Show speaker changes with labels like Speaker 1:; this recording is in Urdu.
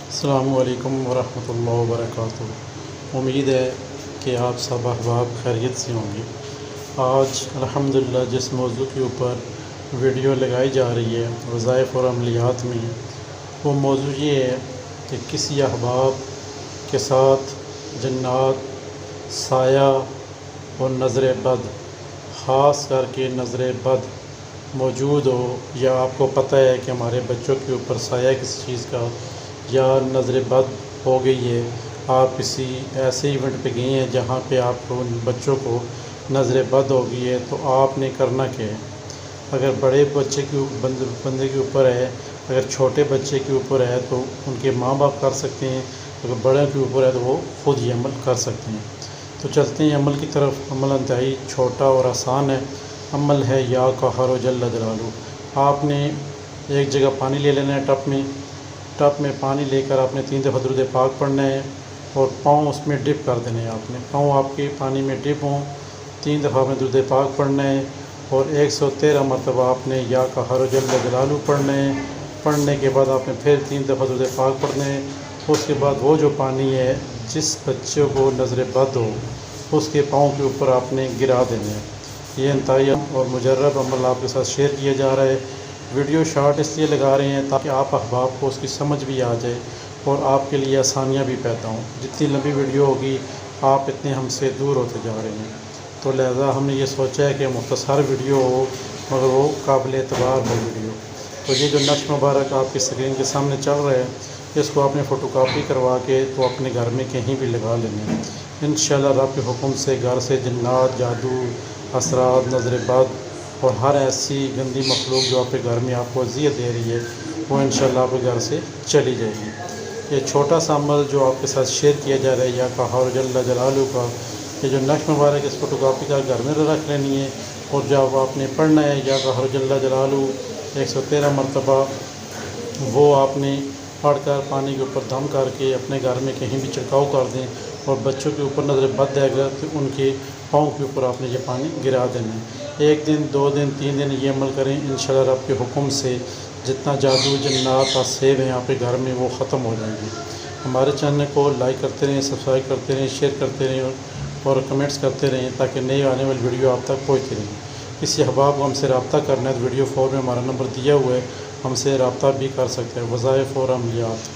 Speaker 1: السلام علیکم ورحمۃ اللہ وبرکاتہ۔ امید ہے کہ آپ سب احباب خیریت سے ہوں گے۔ آج الحمدللہ جس موضوع کے اوپر ویڈیو لگائی جا رہی ہے وظائف اور عملیات میں، وہ موضوع یہ ہے کہ کسی احباب کے ساتھ جنات، سایہ اور نظر بد، خاص کر کے نظر بد موجود ہو، یا آپ کو پتہ ہے کہ ہمارے بچوں کے اوپر سایہ کسی چیز کا یا نظر بد ہو گئی ہے، آپ کسی ایسے ایونٹ پہ گئے ہیں جہاں پہ آپ کو بچوں کو نظر بد ہو گئی ہے، تو آپ نے کرنا کیا ہے؟ اگر بڑے بچے کے بندے کے اوپر ہے، اگر چھوٹے بچے کے اوپر ہے تو ان کے ماں باپ کر سکتے ہیں، اگر بڑے کے اوپر ہے تو وہ خود ہی عمل کر سکتے ہیں۔ تو چلتے ہیں عمل کی طرف۔ عمل انتہائی چھوٹا اور آسان ہے۔ عمل ہے یا قہر و جل جلالہ۔ آپ نے ایک جگہ پانی لے لینا ہے، ٹپ میں پانی لے کر آپ نے 3 دفعہ درود پاک پڑھنا ہے اور پاؤں اس میں ڈپ کر دینے ہیں۔ آپ نے پاؤں آپ کے پانی میں ڈپ ہوں، 3 دفعہ آپ نے درود پاک پڑھنا ہے اور 113 مرتبہ آپ نے یا قہر و جل جلالہ پڑھنا ہے۔ پڑھنے کے بعد آپ نے پھر 3 دفعہ درود پاک پڑھنا ہے۔ اس کے بعد وہ جو پانی ہے جس بچے کو نظر بد ہو اس کے پاؤں کے اوپر آپ نے گرا دینا ہے۔ یہ انتہائی اور مجرب عمل آپ کے ساتھ شیئر کیا جا رہا ہے۔ ویڈیو شارٹ اس لیے لگا رہے ہیں تاکہ آپ احباب کو اس کی سمجھ بھی آ جائے اور آپ کے لیے آسانیاں بھی پیدا ہوں۔ جتنی لمبی ویڈیو ہوگی آپ اتنے ہم سے دور ہوتے جا رہے ہیں، تو لہذا ہم نے یہ سوچا ہے کہ مختصر ویڈیو ہو مگر وہ قابل اعتبار ہو ویڈیو۔ تو یہ جو نقش مبارک آپ کی اسکرین کے سامنے چل رہا ہے، اس کو آپ نے فوٹو کاپی کروا کے تو اپنے گھر میں کہیں بھی لگا لینا ہے۔ انشاءاللہ رب کے حکم سے گھر سے جنات، جادو، اثرات، نظر بد اور ہر ایسی گندی مخلوق جو آپ کے گھر میں آپ کو اذیت دے رہی ہے وہ انشاءاللہ آپ کے گھر سے چلی جائے گی۔ یہ چھوٹا سا عمل جو آپ کے ساتھ شیئر کیا جا رہا ہے یا قہر جل جلالہ کا، یہ جو نقش مبارک اس فوٹو کاپی کا گھر میں رکھ لینی ہے اور جب آپ نے پڑھنا ہے یا قہر جل جلالہ 113 مرتبہ، وہ آپ نے پڑھ کر پانی کے اوپر دم کر کے اپنے گھر میں کہیں بھی چھڑکاؤ کر دیں اور بچوں کے اوپر نظر بد ہے گا تو ان کے پاؤں کے اوپر آپ نے یہ پانی گرا دینا ہے۔ 1 دن 2 دن 3 دن یہ عمل کریں، انشاءاللہ رب کے حکم سے جتنا جادو، جنات، آسیب ہیں آپ کے گھر میں وہ ختم ہو جائیں گے۔ ہمارے چینل کو لائک کرتے رہیں، سبسکرائب کرتے رہیں، شیئر کرتے رہیں اور کمنٹس کرتے رہیں تاکہ نئی آنے والی ویڈیو آپ تک پہنچتی رہیں۔ کسی احباب کو ہم سے رابطہ کرنا ہے تو ویڈیو 4 میں ہمارا نمبر دیا ہوا ہے، ہم سے رابطہ بھی کر سکتے ہیں۔ وظائف اور عملیات۔